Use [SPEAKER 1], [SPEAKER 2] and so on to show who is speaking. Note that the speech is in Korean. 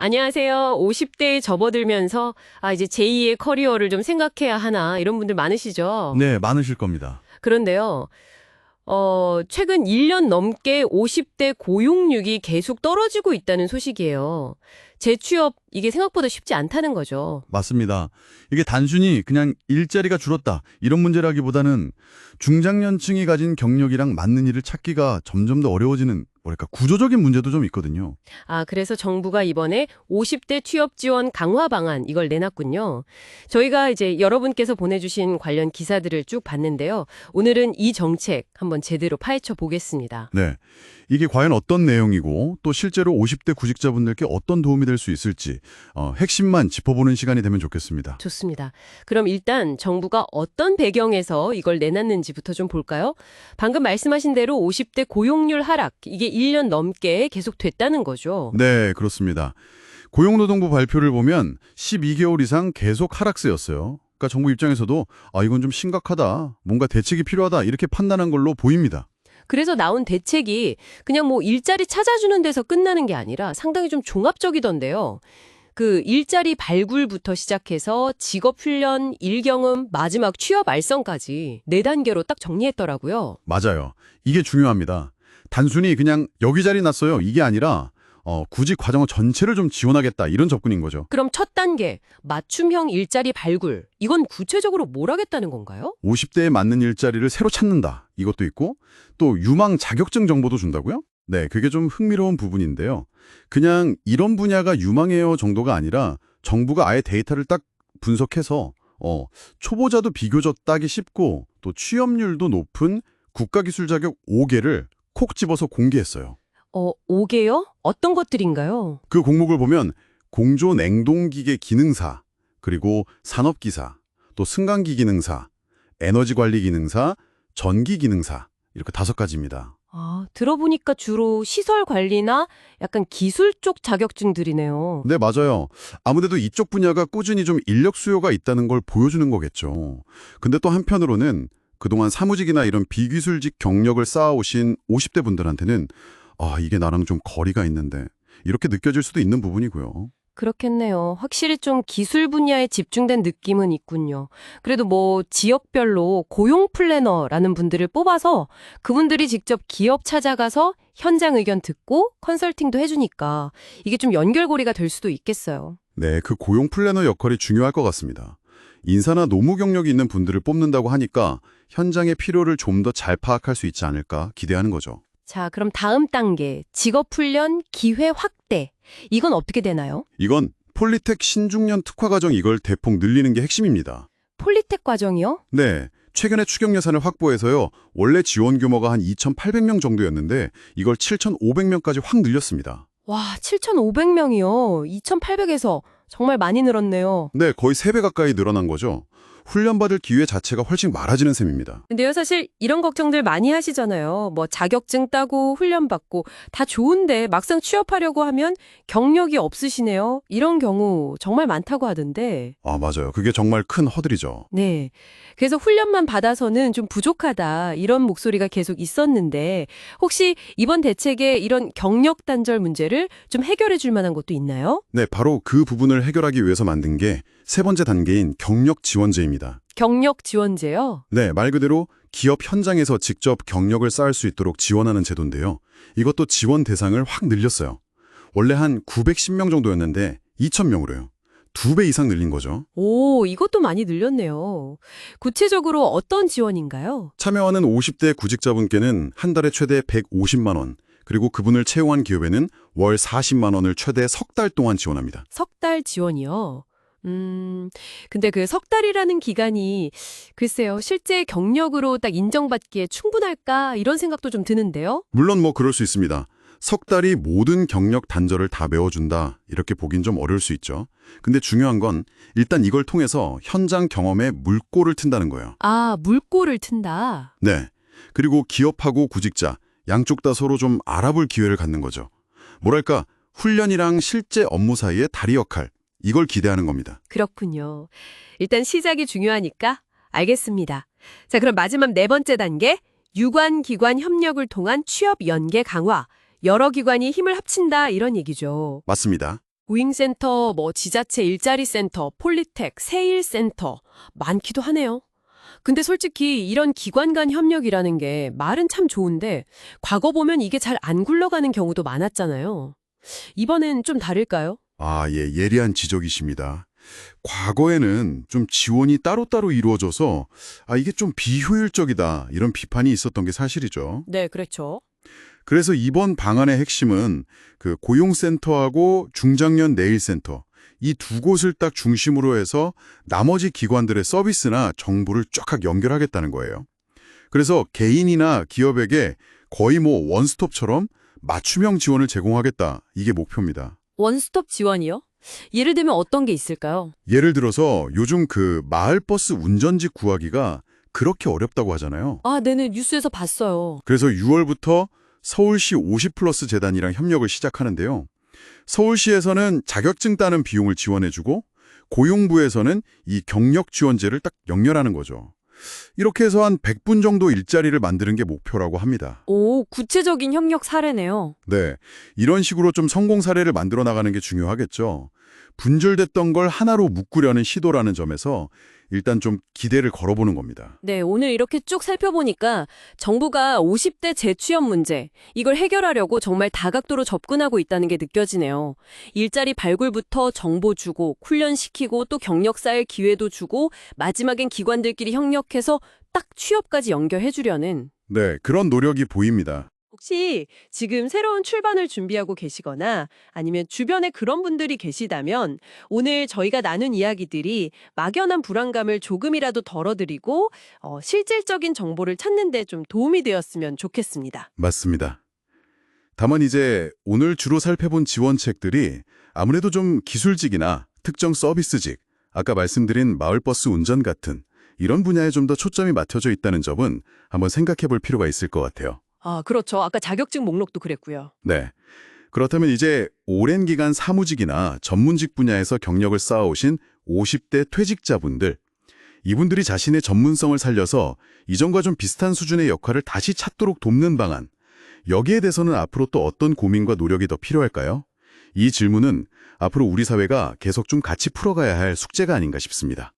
[SPEAKER 1] 안녕하세요. 50대에 접어들면서 이제 제2의 커리어를 좀 생각해야 하나 이런 분들 많으시죠?
[SPEAKER 2] 네, 많으실 겁니다.
[SPEAKER 1] 그런데요. 최근 1년 넘게 50대 고용률이 계속 떨어지고 있다는 소식이에요. 재취업 이게 생각보다 쉽지 않다는 거죠.
[SPEAKER 2] 맞습니다. 이게 단순히 그냥 일자리가 줄었다 이런 문제라기보다는 중장년층이 가진 경력이랑 맞는 일을 찾기가 점점 더 어려워지는 구조적인 문제도 좀 있거든요.
[SPEAKER 1] 그래서 정부가 이번에 50대 취업 지원 강화 방안 이걸 내놨군요. 저희가 이제 여러분께서 보내주신 관련 기사들을 쭉 봤는데요. 오늘은 이 정책 한번 제대로 파헤쳐 보겠습니다.
[SPEAKER 2] 네, 이게 과연 어떤 내용이고 또 실제로 50대 구직자분들께 어떤 도움이 될 수 있을지 핵심만 짚어보는 시간이 되면 좋겠습니다.
[SPEAKER 1] 좋습니다. 그럼 일단 정부가 어떤 배경에서 이걸 내놨는지부터 좀 볼까요? 방금 말씀하신 대로 50대 고용률 하락, 이게 1년 넘게 계속됐다는 거죠.
[SPEAKER 2] 네, 그렇습니다. 고용노동부 발표를 보면 12개월 이상 계속 하락세였어요. 그러니까 정부 입장에서도 이건 좀 심각하다, 뭔가 대책이 필요하다 이렇게 판단한 걸로 보입니다.
[SPEAKER 1] 그래서 나온 대책이 그냥 뭐 일자리 찾아주는 데서 끝나는 게 아니라 상당히 좀 종합적이던데요. 그 일자리 발굴부터 시작해서 직업훈련, 일경험, 마지막 취업 알선까지 4단계로 딱 정리했더라고요.
[SPEAKER 2] 맞아요. 이게 중요합니다. 단순히 그냥 여기 자리 났어요 이게 아니라 굳이 과정 전체를 좀 지원하겠다 이런 접근인 거죠.
[SPEAKER 1] 그럼 첫 단계, 맞춤형 일자리 발굴. 이건 구체적으로 뭘 하겠다는 건가요?
[SPEAKER 2] 50대에 맞는 일자리를 새로 찾는다 이것도 있고 또 유망 자격증 정보도 준다고요? 네, 그게 좀 흥미로운 부분인데요. 그냥 이런 분야가 유망해요 정도가 아니라 정부가 아예 데이터를 딱 분석해서 초보자도 비교적 따기 쉽고 또 취업률도 높은 국가기술 자격 5개를 콕 집어서 공개했어요.
[SPEAKER 1] 5개요? 어떤 것들인가요?
[SPEAKER 2] 그 공목을 보면 공조 냉동기계 기능사, 그리고 산업기사, 또 승강기 기능사, 에너지관리 기능사, 전기 기능사 이렇게 5가지입니다.
[SPEAKER 1] 들어보니까 주로 시설 관리나 약간 기술 쪽 자격증들이네요.
[SPEAKER 2] 네, 맞아요. 아무래도 이쪽 분야가 꾸준히 좀 인력 수요가 있다는 걸 보여주는 거겠죠. 근데 또 한편으로는 그동안 사무직이나 이런 비기술직 경력을 쌓아오신 50대 분들한테는 이게 나랑 좀 거리가 있는데 이렇게 느껴질 수도 있는 부분이고요.
[SPEAKER 1] 그렇겠네요. 확실히 좀 기술 분야에 집중된 느낌은 있군요. 그래도 뭐 지역별로 고용 플래너라는 분들을 뽑아서 그분들이 직접 기업 찾아가서 현장 의견 듣고 컨설팅도 해주니까 이게 좀 연결고리가 될 수도 있겠어요.
[SPEAKER 2] 네, 그 고용 플래너 역할이 중요할 것 같습니다. 인사나 노무 경력이 있는 분들을 뽑는다고 하니까 현장의 필요를 좀 더 잘 파악할 수 있지 않을까 기대하는 거죠.
[SPEAKER 1] 자, 그럼 다음 단계, 직업훈련 기회 확대. 이건 어떻게 되나요?
[SPEAKER 2] 이건 폴리텍 신중년 특화과정 이걸 대폭 늘리는 게 핵심입니다.
[SPEAKER 1] 폴리텍 과정이요?
[SPEAKER 2] 네, 최근에 추경 예산을 확보해서요. 원래 지원 규모가 한 2,800명 정도였는데 이걸 7,500명까지 확 늘렸습니다.
[SPEAKER 1] 와, 7,500명이요. 2,800에서 정말 많이 늘었네요.
[SPEAKER 2] 네, 거의 3배 가까이 늘어난 거죠. 훈련받을 기회 자체가 훨씬 많아지는 셈입니다.
[SPEAKER 1] 근데요, 사실 이런 걱정들 많이 하시잖아요. 뭐 자격증 따고 훈련받고 다 좋은데 막상 취업하려고 하면 경력이 없으시네요. 이런 경우 정말 많다고 하던데.
[SPEAKER 2] 맞아요. 그게 정말 큰 허들이죠.
[SPEAKER 1] 네. 그래서 훈련만 받아서는 좀 부족하다. 이런 목소리가 계속 있었는데 혹시 이번 대책에 이런 경력 단절 문제를 좀 해결해 줄 만한 것도 있나요?
[SPEAKER 2] 네, 바로 그 부분을 해결하기 위해서 만든 게 3번째 단계인 경력 지원제입니다.
[SPEAKER 1] 경력 지원제요?
[SPEAKER 2] 네, 말 그대로 기업 현장에서 직접 경력을 쌓을 수 있도록 지원하는 제도인데요. 이것도 지원 대상을 확 늘렸어요. 원래 한 910명 정도였는데 2,000명으로요. 2배 이상 늘린 거죠.
[SPEAKER 1] 오, 이것도 많이 늘렸네요. 구체적으로 어떤 지원인가요?
[SPEAKER 2] 참여하는 50대 구직자분께는 한 달에 최대 150만 원, 그리고 그분을 채용한 기업에는 월 40만 원을 최대 석 달 동안 지원합니다.
[SPEAKER 1] 석 달 지원이요? 근데 그 석 달이라는 기간이 글쎄요, 실제 경력으로 딱 인정받기에 충분할까? 이런 생각도 좀 드는데요.
[SPEAKER 2] 물론 그럴 수 있습니다. 석 달이 모든 경력 단절을 다 메워준다 이렇게 보긴 좀 어려울 수 있죠. 근데 중요한 건 일단 이걸 통해서 현장 경험에 물꼬를 튼다는 거예요.
[SPEAKER 1] 물꼬를 튼다.
[SPEAKER 2] 네. 그리고 기업하고 구직자 양쪽 다 서로 좀 알아볼 기회를 갖는 거죠. 뭐랄까 훈련이랑 실제 업무 사이의 다리 역할 이걸 기대하는 겁니다.
[SPEAKER 1] 그렇군요. 일단 시작이 중요하니까 알겠습니다. 자, 그럼 마지막 4번째 단계, 유관기관 협력을 통한 취업 연계 강화. 여러 기관이 힘을 합친다 이런 얘기죠.
[SPEAKER 2] 맞습니다.
[SPEAKER 1] 우잉센터, 지자체 일자리 센터, 폴리텍, 세일센터 많기도 하네요. 근데 솔직히 이런 기관 간 협력이라는 게 말은 참 좋은데 과거 보면 이게 잘 안 굴러가는 경우도 많았잖아요. 이번엔 좀 다를까요?
[SPEAKER 2] 예, 예리한 지적이십니다. 과거에는 좀 지원이 따로따로 이루어져서 이게 좀 비효율적이다 이런 비판이 있었던 게 사실이죠.
[SPEAKER 1] 네, 그렇죠.
[SPEAKER 2] 그래서 이번 방안의 핵심은 그 고용센터하고 중장년 내일센터 이 두 곳을 딱 중심으로 해서 나머지 기관들의 서비스나 정보를 쫙 연결하겠다는 거예요. 그래서 개인이나 기업에게 거의 원스톱처럼 맞춤형 지원을 제공하겠다. 이게 목표입니다.
[SPEAKER 1] 원스톱 지원이요? 예를 들면 어떤 게 있을까요?
[SPEAKER 2] 예를 들어서 요즘 그 마을버스 운전직 구하기가 그렇게 어렵다고 하잖아요.
[SPEAKER 1] 네네, 뉴스에서 봤어요.
[SPEAKER 2] 그래서 6월부터 서울시 50플러스 재단이랑 협력을 시작하는데요. 서울시에서는 자격증 따는 비용을 지원해주고 고용부에서는 이 경력 지원제를 딱 연결하는 거죠. 이렇게 해서 한 100분 정도 일자리를 만드는 게 목표라고 합니다.
[SPEAKER 1] 오, 구체적인 협력 사례네요.
[SPEAKER 2] 네, 이런 식으로 좀 성공 사례를 만들어 나가는 게 중요하겠죠. 분절됐던 걸 하나로 묶으려는 시도라는 점에서 일단 좀 기대를 걸어보는 겁니다.
[SPEAKER 1] 네, 오늘 이렇게 쭉 살펴보니까 정부가 50대 재취업 문제, 이걸 해결하려고 정말 다각도로 접근하고 있다는 게 느껴지네요. 일자리 발굴부터 정보 주고, 훈련시키고, 또 경력 쌓을 기회도 주고, 마지막엔 기관들끼리 협력해서 딱 취업까지 연결해 주려는.
[SPEAKER 2] 네, 그런 노력이 보입니다.
[SPEAKER 1] 혹시 지금 새로운 출반을 준비하고 계시거나 아니면 주변에 그런 분들이 계시다면 오늘 저희가 나눈 이야기들이 막연한 불안감을 조금이라도 덜어드리고 실질적인 정보를 찾는 데 좀 도움이 되었으면 좋겠습니다.
[SPEAKER 2] 맞습니다. 다만 이제 오늘 주로 살펴본 지원책들이 아무래도 좀 기술직이나 특정 서비스직, 아까 말씀드린 마을버스 운전 같은 이런 분야에 좀 더 초점이 맞춰져 있다는 점은 한번 생각해 볼 필요가 있을 것 같아요.
[SPEAKER 1] 그렇죠. 아까 자격증 목록도 그랬고요.
[SPEAKER 2] 네. 그렇다면 이제 오랜 기간 사무직이나 전문직 분야에서 경력을 쌓아오신 50대 퇴직자분들, 이분들이 자신의 전문성을 살려서 이전과 좀 비슷한 수준의 역할을 다시 찾도록 돕는 방안, 여기에 대해서는 앞으로 또 어떤 고민과 노력이 더 필요할까요? 이 질문은 앞으로 우리 사회가 계속 좀 같이 풀어가야 할 숙제가 아닌가 싶습니다.